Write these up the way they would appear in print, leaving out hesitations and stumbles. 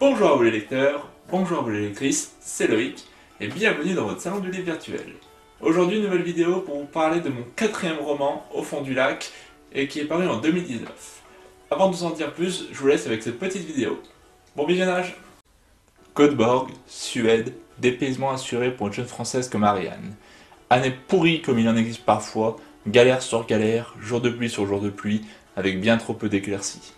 Bonjour à vous les lecteurs, bonjour à vous les lectrices, c'est Loïc, et bienvenue dans votre salon du livre virtuel. Aujourd'hui, une nouvelle vidéo pour vous parler de mon quatrième roman, Au fond du lac, et qui est paru en 2019. Avant de vous en dire plus, je vous laisse avec cette petite vidéo. Bon visionnage! Göteborg, Suède, dépaysement assuré pour une jeune française comme Ariane. Année pourrie comme il en existe parfois, galère sur galère, jour de pluie sur jour de pluie, avec bien trop peu d'éclaircies.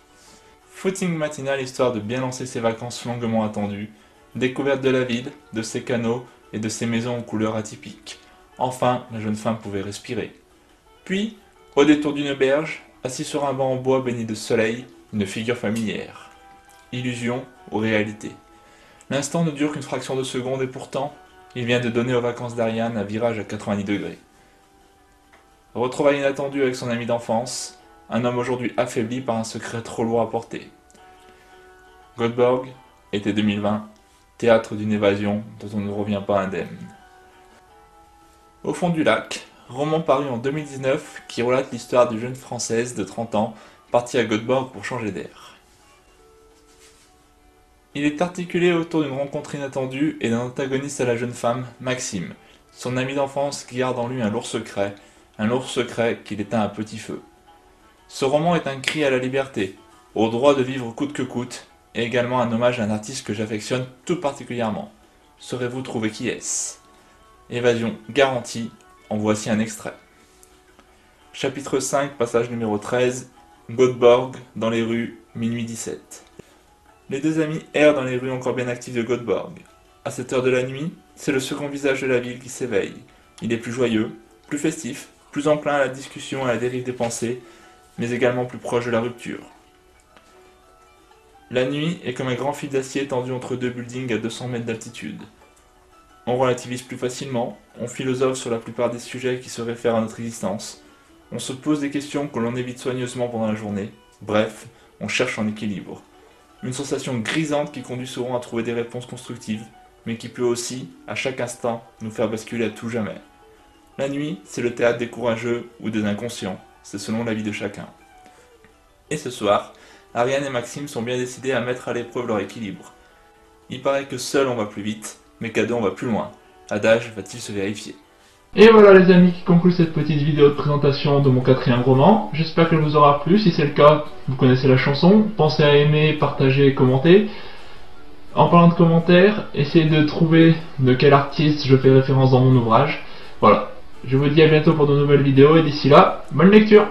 Footing matinal histoire de bien lancer ses vacances longuement attendues, découverte de la ville, de ses canaux et de ses maisons aux couleurs atypiques. Enfin, la jeune femme pouvait respirer. Puis, au détour d'une berge, assis sur un banc en bois baigné de soleil, une figure familière. Illusion ou réalité? L'instant ne dure qu'une fraction de seconde et pourtant, il vient de donner aux vacances d'Ariane un virage à 90 degrés. Retrouvailles inattendues avec son ami d'enfance, un homme aujourd'hui affaibli par un secret trop lourd à porter. Göteborg, été 2020, théâtre d'une évasion dont on ne revient pas indemne. Au fond du lac, roman paru en 2019 qui relate l'histoire d'une jeune Française de 30 ans partie à Göteborg pour changer d'air. Il est articulé autour d'une rencontre inattendue et d'un antagoniste à la jeune femme, Maxime, son ami d'enfance qui garde en lui un lourd secret qu'il éteint à petit feu. Ce roman est un cri à la liberté, au droit de vivre coûte que coûte, et également un hommage à un artiste que j'affectionne tout particulièrement. Saurez-vous trouver qui est-ce? Évasion garantie, en voici un extrait. Chapitre 5, passage numéro 13, Göteborg, dans les rues, minuit 17. Les deux amis errent dans les rues encore bien actives de Göteborg. À cette heure de la nuit, c'est le second visage de la ville qui s'éveille. Il est plus joyeux, plus festif, plus enclin à la discussion et à la dérive des pensées, mais également plus proche de la rupture. La nuit est comme un grand fil d'acier tendu entre deux buildings à 200 mètres d'altitude. On relativise plus facilement, on philosophe sur la plupart des sujets qui se réfèrent à notre existence, on se pose des questions que l'on évite soigneusement pendant la journée, bref, on cherche un équilibre. Une sensation grisante qui conduit souvent à trouver des réponses constructives, mais qui peut aussi, à chaque instant, nous faire basculer à tout jamais. La nuit, c'est le théâtre des courageux ou des inconscients, c'est selon l'avis de chacun. Et ce soir, Ariane et Maxime sont bien décidés à mettre à l'épreuve leur équilibre. Il paraît que seul on va plus vite, mais qu'à deux on va plus loin. Adage va-t-il se vérifier? Et voilà les amis qui conclut cette petite vidéo de présentation de mon quatrième roman. J'espère qu'elle vous aura plu. Si c'est le cas, vous connaissez la chanson. Pensez à aimer, partager et commenter. En parlant de commentaires, essayez de trouver de quel artiste je fais référence dans mon ouvrage. Voilà. Je vous dis à bientôt pour de nouvelles vidéos et d'ici là, bonne lecture!